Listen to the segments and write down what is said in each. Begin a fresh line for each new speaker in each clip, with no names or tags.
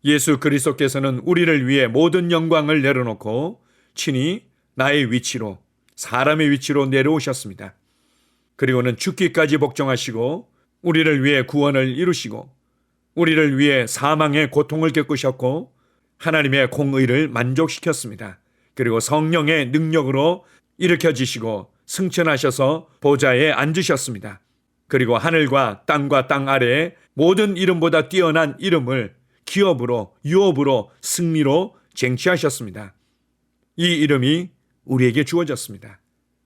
예수 그리스도께서는 우리를 위해 모든 영광을 내려놓고 친히 나의 위치로, 사람의 위치로 내려오셨습니다. 그리고는 죽기까지 복종하시고 우리를 위해 구원을 이루시고 우리를 위해 사망의 고통을 겪으셨고 하나님의 공의를 만족시켰습니다. 그리고 성령의 능력으로 일으켜지시고 승천하셔서 보좌에 앉으셨습니다. 그리고 하늘과 땅 아래에 모든 이름보다 뛰어난 이름을 기업으로, 유업으로, 승리로 쟁취하셨습니다. 이 이름이 우리에게 주어졌습니다.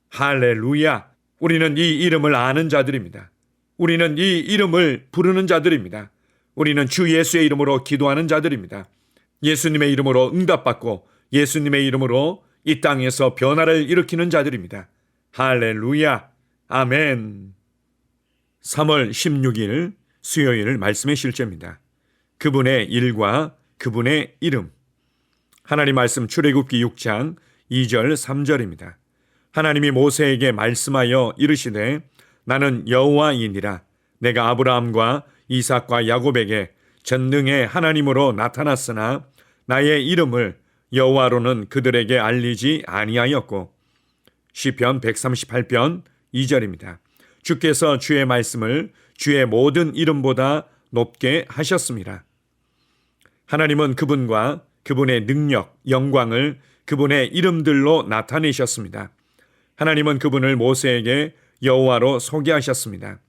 할렐루야! 우리는 이 이름을 아는 자들입니다. 우리는 이 이름을 부르는 자들입니다. 우리는 주 예수의 이름으로 기도하는 자들입니다. 예수님의 이름으로 응답받고 예수님의 이름으로 이 땅에서 변화를 일으키는 자들입니다. 할렐루야! 아멘. 3월 16일 수요일 말씀의 실제입니다. 그분의 일과 그분의 이름. 하나님 말씀 출애굽기 6장 2절 3절입니다. 하나님이 모세에게 말씀하여 이르시되 나는 여호와이니라. 내가 아브라함과 이삭과 야곱에게 전능의 하나님으로 나타났으나 나의 이름을 여호와로는 그들에게 알리지 아니하였고. 시편 138편 2절입니다. 주께서 주의 말씀을 주의 모든 이름보다 높게 하셨습니다. 하나님은 그분과 그분의 능력, 영광을 그분의 이름들로 나타내셨습니다. 하나님은 그분을 모세에게 여호와로 소개하셨습니다.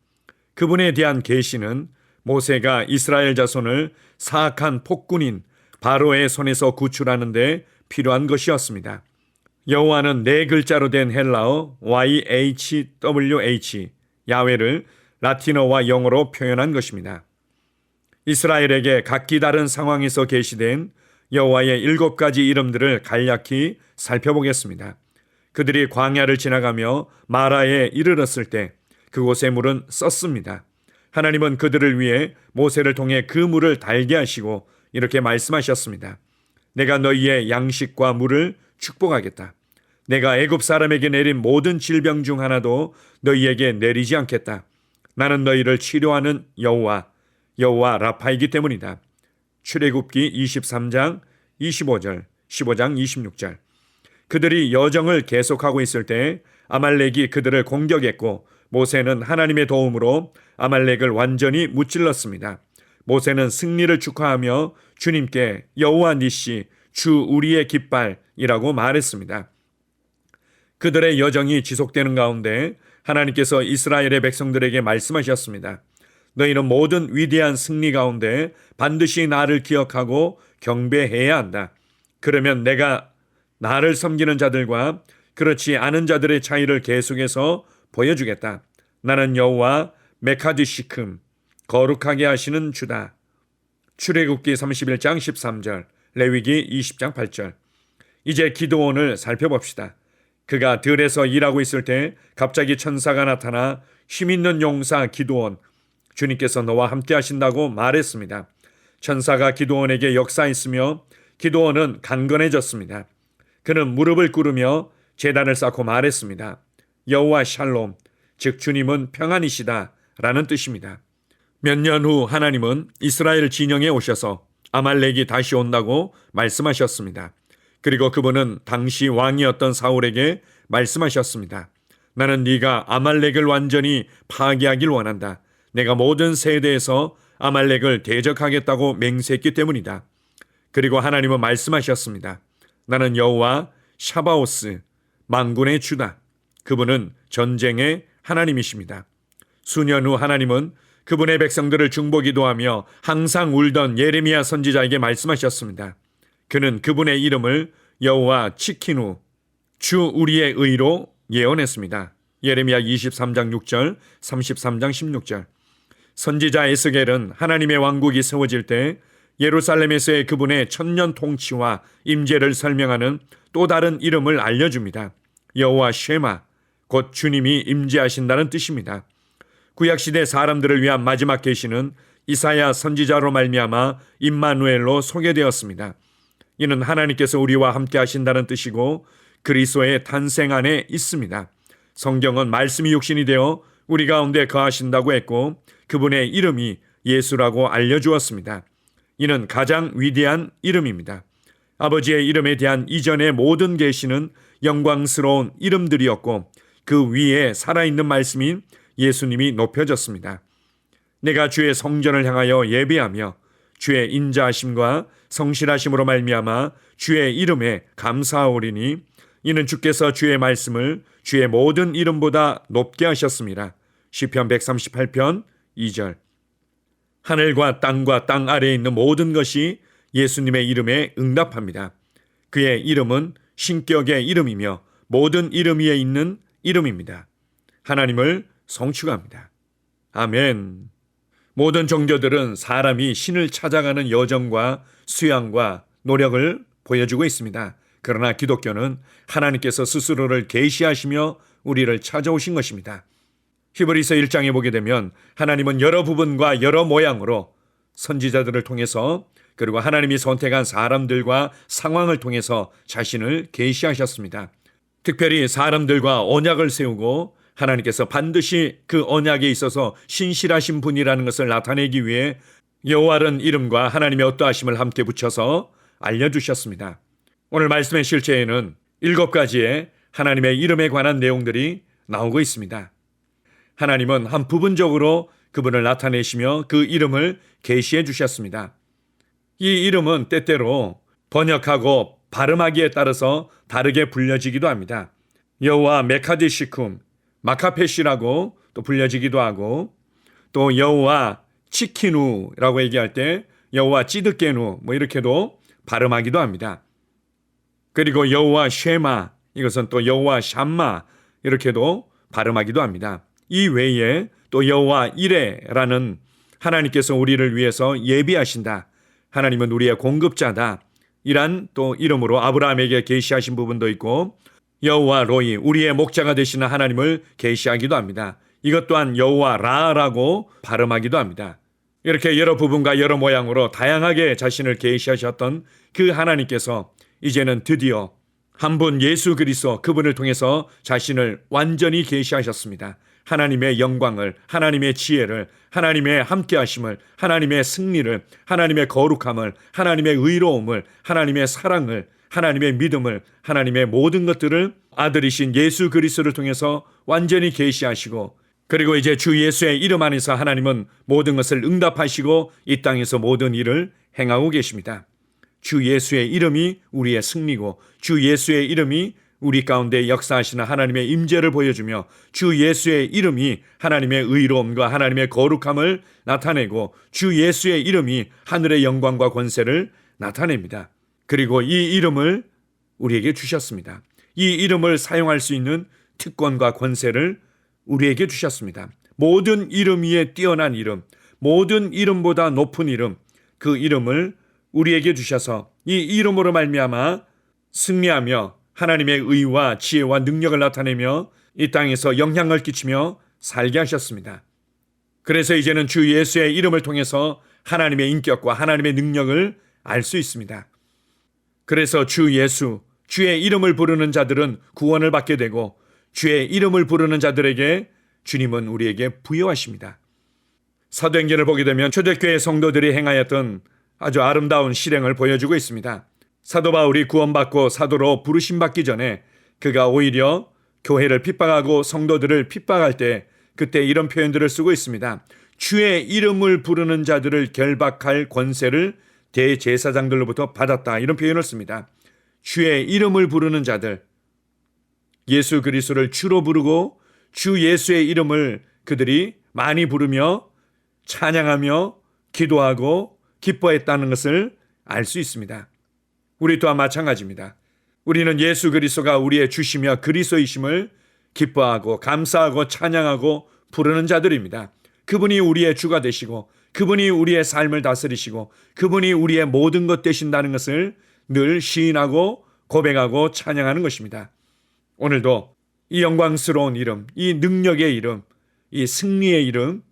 그분에 대한 계시는 모세가 이스라엘 자손을 사악한 폭군인 바로의 손에서 구출하는 데 필요한 것이었습니다. 여호와는 네 글자로 된 헬라어 YHWH, 야훼를 라틴어와 영어로 표현한 것입니다. 이스라엘에게 각기 다른 상황에서 계시된 여호와의 7가지 이름들을 간략히 살펴보겠습니다. 그들이 광야를 지나가며 마라에 이르렀을 때 그곳의 물은 썼습니다. 하나님은 그들을 위해 모세를 통해 그 물을 달게 하시고 이렇게 말씀하셨습니다. 내가 너희의 양식과 물을 축복하겠다. 내가 애굽 사람에게 내린 모든 질병 중 하나도 너희에게 내리지 않겠다. 나는 너희를 치료하는 여호와 라파이기 때문이다. 출애굽기 23장 25절, 15장 26절. 그들이 여정을 계속하고 있을 때 아말렉이 그들을 공격했고 모세는 하나님의 도움으로 아말렉을 완전히 무찔렀습니다. 모세는 승리를 축하하며 주님께 여호와 니시, 주 우리의 깃발이라고 말했습니다. 그들의 여정이 지속되는 가운데 하나님께서 이스라엘의 백성들에게 말씀하셨습니다. 너희는 모든 위대한 승리 가운데 반드시 나를 기억하고 경배해야 한다. 그러면 내가 나를 섬기는 자들과 그렇지 않은 자들의 차이를 계속해서 보여주겠다. 나는 여호와 메카드시큼, 거룩하게 하시는 주다. 출애굽기 31장 13절, 레위기 20장 8절. 이제 기드온을 살펴봅시다. 그가 들에서 일하고 있을 때 갑자기 천사가 나타나 힘있는 용사 기드온, 주님께서 너와 함께 하신다고 말했습니다. 천사가 기드온에게 역사했으며 기드온은 강건해졌습니다. 그는 무릎을 꿇으며 제단을 쌓고 말했습니다. 여호와 샬롬, 즉 주님은 평안이시다 라는 뜻입니다. 몇 년 후 하나님은 이스라엘 진영에 오셔서 아말렉이 다시 온다고 말씀하셨습니다. 그리고 그분은 당시 왕이었던 사울에게 말씀하셨습니다. 나는 네가 아말렉을 완전히 파괴하길 원한다. 내가 모든 세대에서 아말렉을 대적하겠다고 맹세했기 때문이다. 그리고 하나님은 말씀하셨습니다. 나는 여호와 샤바오스, 만군의 주다. 그분은 전쟁의 하나님이십니다. 수년 후 하나님은 그분의 백성들을 중보기도하며 항상 울던 예레미야 선지자에게 말씀하셨습니다. 그는 그분의 이름을 여호와 치키누, 주 우리의 의로 예언했습니다. 예레미야 23장 6절, 33장 16절. 선지자 에스겔은 하나님의 왕국이 세워질 때 예루살렘에서의 그분의 천년 통치와 임재를 설명하는 또 다른 이름을 알려줍니다. 여호와 쉐마, 곧 주님이 임재하신다는 뜻입니다. 구약시대 사람들을 위한 마지막 계시는 이사야 선지자로 말미암아 임마누엘로 소개되었습니다. 이는 하나님께서 우리와 함께 하신다는 뜻이고 그리스도의 탄생 안에 있습니다. 성경은 말씀이 육신이 되어 우리 가운데 거하신다고 했고 그분의 이름이 예수라고 알려주었습니다. 이는 가장 위대한 이름입니다. 아버지의 이름에 대한 이전의 모든 계시는 영광스러운 이름들이었고 그 위에 살아있는 말씀인 예수님이 높여졌습니다. 내가 주의 성전을 향하여 예배하며 주의 인자하심과 성실하심으로 말미암아 주의 이름에 감사하오리니 이는 주께서 주의 말씀을 주의 모든 이름보다 높게 하셨습니다. 시편 138편 2절. 하늘과 땅 아래에 있는 모든 것이 예수님의 이름에 응답합니다. 그의 이름은 신격의 이름이며 모든 이름 위에 있는 이름입니다. 하나님을 성취합니다. 아멘. 모든 종교들은 사람이 신을 찾아가는 여정과 수양과 노력을 보여주고 있습니다. 그러나 기독교는 하나님께서 스스로를 계시하시며 우리를 찾아오신 것입니다. 히브리서 1장에 보게 되면 하나님은 여러 부분과 여러 모양으로 선지자들을 통해서 그리고 하나님이 선택한 사람들과 상황을 통해서 자신을 계시하셨습니다. 특별히 사람들과 언약을 세우고 하나님께서 반드시 그 언약에 있어서 신실하신 분이라는 것을 나타내기 위해 여호와라는 이름과 하나님의 어떠하심을 함께 붙여서 알려주셨습니다. 오늘 말씀의 실제에는 7가지의 하나님의 이름에 관한 내용들이 나오고 있습니다. 하나님은 한 부분적으로 그분을 나타내시며 그 이름을 계시해 주셨습니다. 이 이름은 때때로 번역하고 발음하기에 따라서 다르게 불려지기도 합니다. 여호와 메카디시쿰, 마카페시라고 또 불려지기도 하고 또 여호와 치키누라고 얘기할 때 여호와 찌드게누 이렇게도 발음하기도 합니다. 그리고 여호와 쉐마, 이것은 또 여호와 샴마 이렇게도 발음하기도 합니다. 이 외에 또 여호와 이레라는 하나님께서 우리를 위해서 예비하신다, 하나님은 우리의 공급자다, 이란 또 이름으로 아브라함에게 계시하신 부분도 있고 여호와 로이, 우리의 목자가 되시는 하나님을 계시하기도 합니다. 이것 또한 여호와 라라고 발음하기도 합니다. 이렇게 여러 부분과 여러 모양으로 다양하게 자신을 계시하셨던 그 하나님께서 이제는 드디어 한 분 예수 그리스도 그분을 통해서 자신을 완전히 계시하셨습니다. 하나님의 영광을, 하나님의 지혜를, 하나님의 함께하심을, 하나님의 승리를, 하나님의 거룩함을, 하나님의 의로움을, 하나님의 사랑을, 하나님의 믿음을, 하나님의 모든 것들을 아들이신 예수 그리스도를 통해서 완전히 계시하시고, 그리고 이제 주 예수의 이름 안에서 하나님은 모든 것을 응답하시고 이 땅에서 모든 일을 행하고 계십니다. 주 예수의 이름이 우리의 승리고 주 예수의 이름이 우리 가운데 역사하시는 하나님의 임재를 보여주며 주 예수의 이름이 하나님의 의로움과 하나님의 거룩함을 나타내고 주 예수의 이름이 하늘의 영광과 권세를 나타냅니다. 그리고 이 이름을 우리에게 주셨습니다. 이 이름을 사용할 수 있는 특권과 권세를 우리에게 주셨습니다. 모든 이름 위에 뛰어난 이름, 모든 이름보다 높은 이름, 그 이름을 우리에게 주셔서 이 이름으로 말미암아 승리하며 하나님의 의와 지혜와 능력을 나타내며 이 땅에서 영향을 끼치며 살게 하셨습니다. 그래서 이제는 주 예수의 이름을 통해서 하나님의 인격과 하나님의 능력을 알 수 있습니다. 그래서 주 예수, 주의 이름을 부르는 자들은 구원을 받게 되고 주의 이름을 부르는 자들에게 주님은 우리에게 부여하십니다. 사도행전을 보게 되면 초대교회 성도들이 행하였던 아주 아름다운 실행을 보여주고 있습니다. 사도 바울이 구원받고 사도로 부르심받기 전에 그가 오히려 교회를 핍박하고 성도들을 핍박할 때 그때 이런 표현들을 쓰고 있습니다. 주의 이름을 부르는 자들을 결박할 권세를 대제사장들로부터 받았다, 이런 표현을 씁니다. 주의 이름을 부르는 자들, 예수 그리스도를 주로 부르고 주 예수의 이름을 그들이 많이 부르며 찬양하며 기도하고 기뻐했다는 것을 알 수 있습니다. 우리 또한 마찬가지입니다. 우리는 예수 그리스도가 우리의 주시며 그리스도이심을 기뻐하고 감사하고 찬양하고 부르는 자들입니다. 그분이 우리의 주가 되시고 그분이 우리의 삶을 다스리시고 그분이 우리의 모든 것 되신다는 것을 늘 시인하고 고백하고 찬양하는 것입니다. 오늘도 이 영광스러운 이름, 이 능력의 이름, 이 승리의 이름,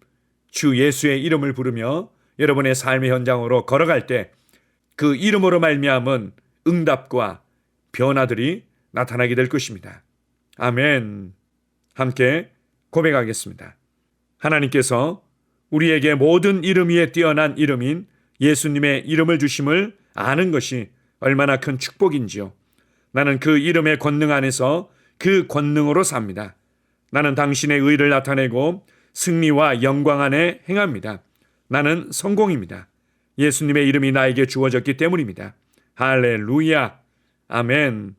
주 예수의 이름을 부르며 여러분의 삶의 현장으로 걸어갈 때 그 이름으로 말미암은 응답과 변화들이 나타나게 될 것입니다. 아멘. 함께 고백하겠습니다. 하나님께서 우리에게 모든 이름 위에 뛰어난 이름인 예수님의 이름을 주심을 아는 것이 얼마나 큰 축복인지요. 나는 그 이름의 권능 안에서 그 권능으로 삽니다. 나는 당신의 의를 나타내고 승리와 영광 안에 행합니다. 나는 성공입니다. 예수님의 이름이 나에게 주어졌기 때문입니다. 할렐루야. 아멘.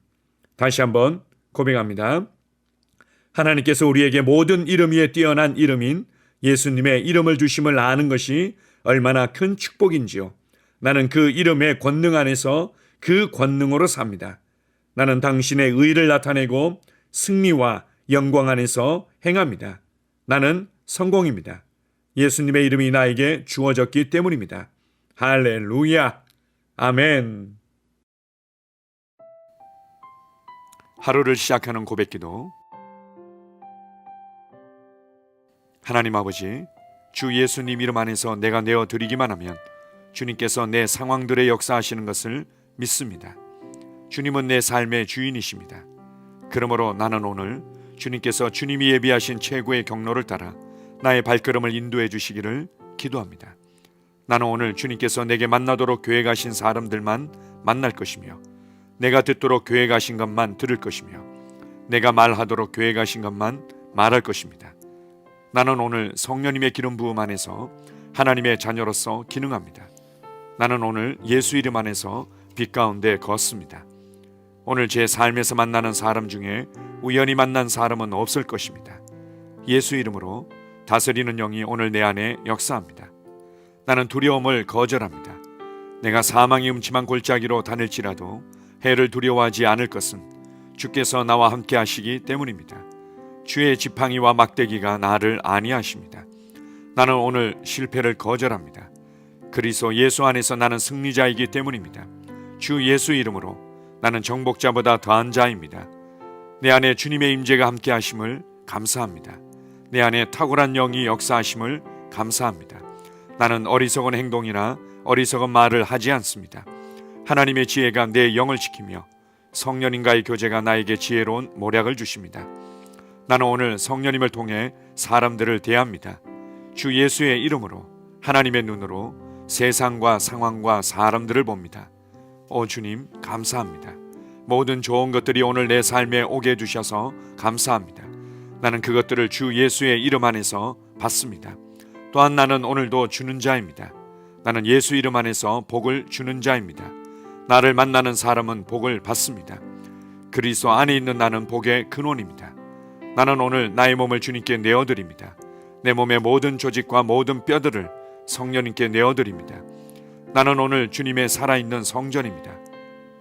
다시 한번 고백합니다. 하나님께서 우리에게 모든 이름 위에 뛰어난 이름인 예수님의 이름을 주심을 아는 것이 얼마나 큰 축복인지요. 나는 그 이름의 권능 안에서 그 권능으로 삽니다. 나는 당신의 의를 나타내고 승리와 영광 안에서 행합니다. 나는 성공입니다. 예수님의 이름이 나에게 주어졌기 때문입니다. 할렐루야. 아멘. 하루를 시작하는 고백기도. 하나님 아버지, 주 예수님 이름 안에서 내가 내어드리기만 하면 주님께서 내 상황들의 역사하시는 것을 믿습니다. 주님은 내 삶의 주인이십니다. 그러므로 나는 오늘 주님께서 주님이 예비하신 최고의 경로를 따라 나의 발걸음을 인도해 주시기를 기도합니다. 나는 오늘 주님께서 내게 만나도록 계획하신 사람들만 만날 것이며, 내가 듣도록 계획하신 것만 들을 것이며, 내가 말하도록 계획하신 것만 말할 것입니다. 나는 오늘 성령님의 기름 부음 안에서 하나님의 자녀로서 기능합니다. 나는 오늘 예수 이름 안에서 빛 가운데 걷습니다. 오늘 제 삶에서 만나는 사람 중에 우연히 만난 사람은 없을 것입니다. 예수 이름으로 다스리는 영이 오늘 내 안에 역사합니다. 나는 두려움을 거절합니다. 내가 사망의 음침한 골짜기로 다닐지라도 해를 두려워하지 않을 것은 주께서 나와 함께 하시기 때문입니다. 주의 지팡이와 막대기가 나를 안위하십니다. 나는 오늘 실패를 거절합니다. 그리스도 예수 안에서 나는 승리자이기 때문입니다. 주 예수 이름으로 나는 정복자보다 더한 자입니다. 내 안에 주님의 임재가 함께 하심을 감사합니다. 내 안에 탁월한 영이 역사하심을 감사합니다. 나는 어리석은 행동이나 어리석은 말을 하지 않습니다. 하나님의 지혜가 내 영을 지키며 성령님과의 교제가 나에게 지혜로운 모략을 주십니다. 나는 오늘 성령님을 통해 사람들을 대합니다. 주 예수의 이름으로 하나님의 눈으로 세상과 상황과 사람들을 봅니다. 오 주님, 감사합니다. 모든 좋은 것들이 오늘 내 삶에 오게 해주셔서 감사합니다. 나는 그것들을 주 예수의 이름 안에서 받습니다. 또한 나는 오늘도 주는 자입니다. 나는 예수 이름 안에서 복을 주는 자입니다. 나를 만나는 사람은 복을 받습니다. 그리스도 안에 있는 나는 복의 근원입니다. 나는 오늘 나의 몸을 주님께 내어드립니다. 내 몸의 모든 조직과 모든 뼈들을 성령님께 내어드립니다. 나는 오늘 주님의 살아있는 성전입니다.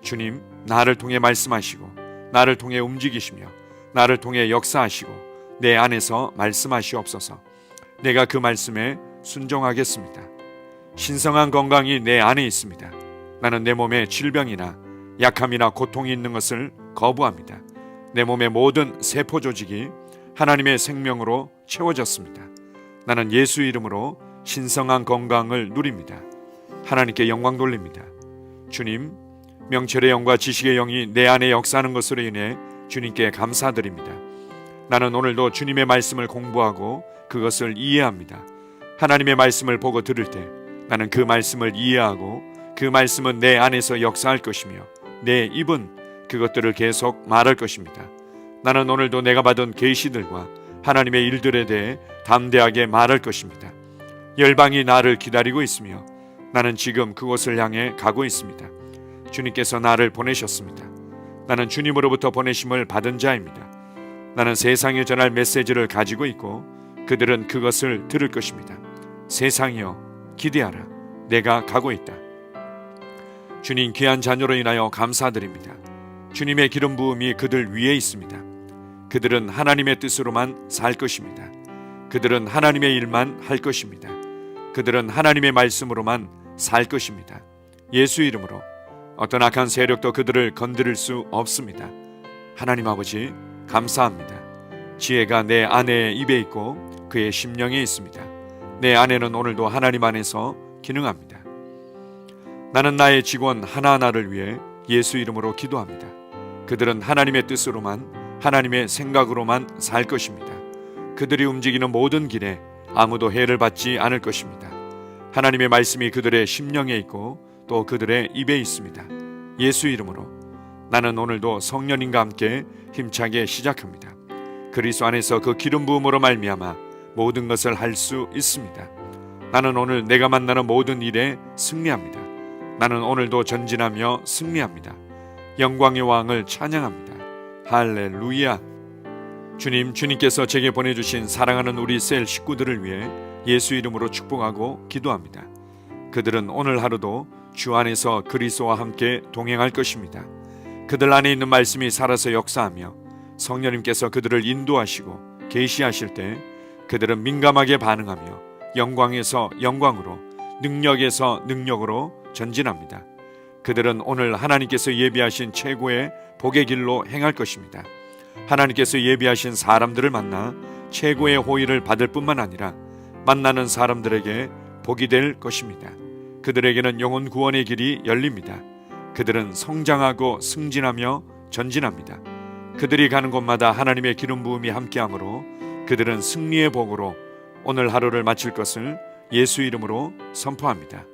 주님, 나를 통해 말씀하시고 나를 통해 움직이시며 나를 통해 역사하시고 내 안에서 말씀하시옵소서. 내가 그 말씀에 순종하겠습니다. 신성한 건강이 내 안에 있습니다. 나는 내 몸에 질병이나 약함이나 고통이 있는 것을 거부합니다. 내 몸의 모든 세포 조직이 하나님의 생명으로 채워졌습니다. 나는 예수 이름으로 신성한 건강을 누립니다. 하나님께 영광 돌립니다. 주님, 명철의 영과 지식의 영이 내 안에 역사하는 것으로 인해 주님께 감사드립니다. 나는 오늘도 주님의 말씀을 공부하고 그것을 이해합니다. 하나님의 말씀을 보고 들을 때 나는 그 말씀을 이해하고 그 말씀은 내 안에서 역사할 것이며 내 입은 그것들을 계속 말할 것입니다. 나는 오늘도 내가 받은 계시들과 하나님의 일들에 대해 담대하게 말할 것입니다. 열방이 나를 기다리고 있으며 나는 지금 그곳을 향해 가고 있습니다. 주님께서 나를 보내셨습니다. 나는 주님으로부터 보내심을 받은 자입니다. 나는 세상에 전할 메시지를 가지고 있고 그들은 그것을 들을 것입니다. 세상이여 기대하라. 내가 가고 있다. 주님 귀한 자녀로 인하여 감사드립니다. 주님의 기름 부음이 그들 위에 있습니다. 그들은 하나님의 뜻으로만 살 것입니다. 그들은 하나님의 일만 할 것입니다. 그들은 하나님의 말씀으로만 살 것입니다. 예수 이름으로 어떤 악한 세력도 그들을 건드릴 수 없습니다. 하나님 아버지 감사합니다. 지혜가 내 아내의 입에 있고 그의 심령에 있습니다. 내 아내는 오늘도 하나님 안에서 기능합니다. 나는 나의 직원 하나하나를 위해 예수 이름으로 기도합니다. 그들은 하나님의 뜻으로만 하나님의 생각으로만 살 것입니다. 그들이 움직이는 모든 길에 아무도 해를 받지 않을 것입니다. 하나님의 말씀이 그들의 심령에 있고 또 그들의 입에 있습니다. 예수 이름으로 나는 오늘도 성령님과 함께 힘차게 시작합니다. 그리스도 안에서 그 기름 부음으로 말미암아 모든 것을 할 수 있습니다. 나는 오늘 내가 만나는 모든 일에 승리합니다. 나는 오늘도 전진하며 승리합니다. 영광의 왕을 찬양합니다. 할렐루야. 주님께서 제게 보내주신 사랑하는 우리 셀 식구들을 위해 예수 이름으로 축복하고 기도합니다. 그들은 오늘 하루도 주 안에서 그리스도와 함께 동행할 것입니다. 그들 안에 있는 말씀이 살아서 역사하며 성령님께서 그들을 인도하시고 계시하실 때 그들은 민감하게 반응하며 영광에서 영광으로, 능력에서 능력으로 전진합니다. 그들은 오늘 하나님께서 예비하신 최고의 복의 길로 행할 것입니다. 하나님께서 예비하신 사람들을 만나 최고의 호의를 받을 뿐만 아니라 만나는 사람들에게 복이 될 것입니다. 그들에게는 영혼 구원의 길이 열립니다. 그들은 성장하고 승진하며 전진합니다. 그들이 가는 곳마다 하나님의 기름 부음이 함께하므로 그들은 승리의 복으로 오늘 하루를 마칠 것을 예수 이름으로 선포합니다.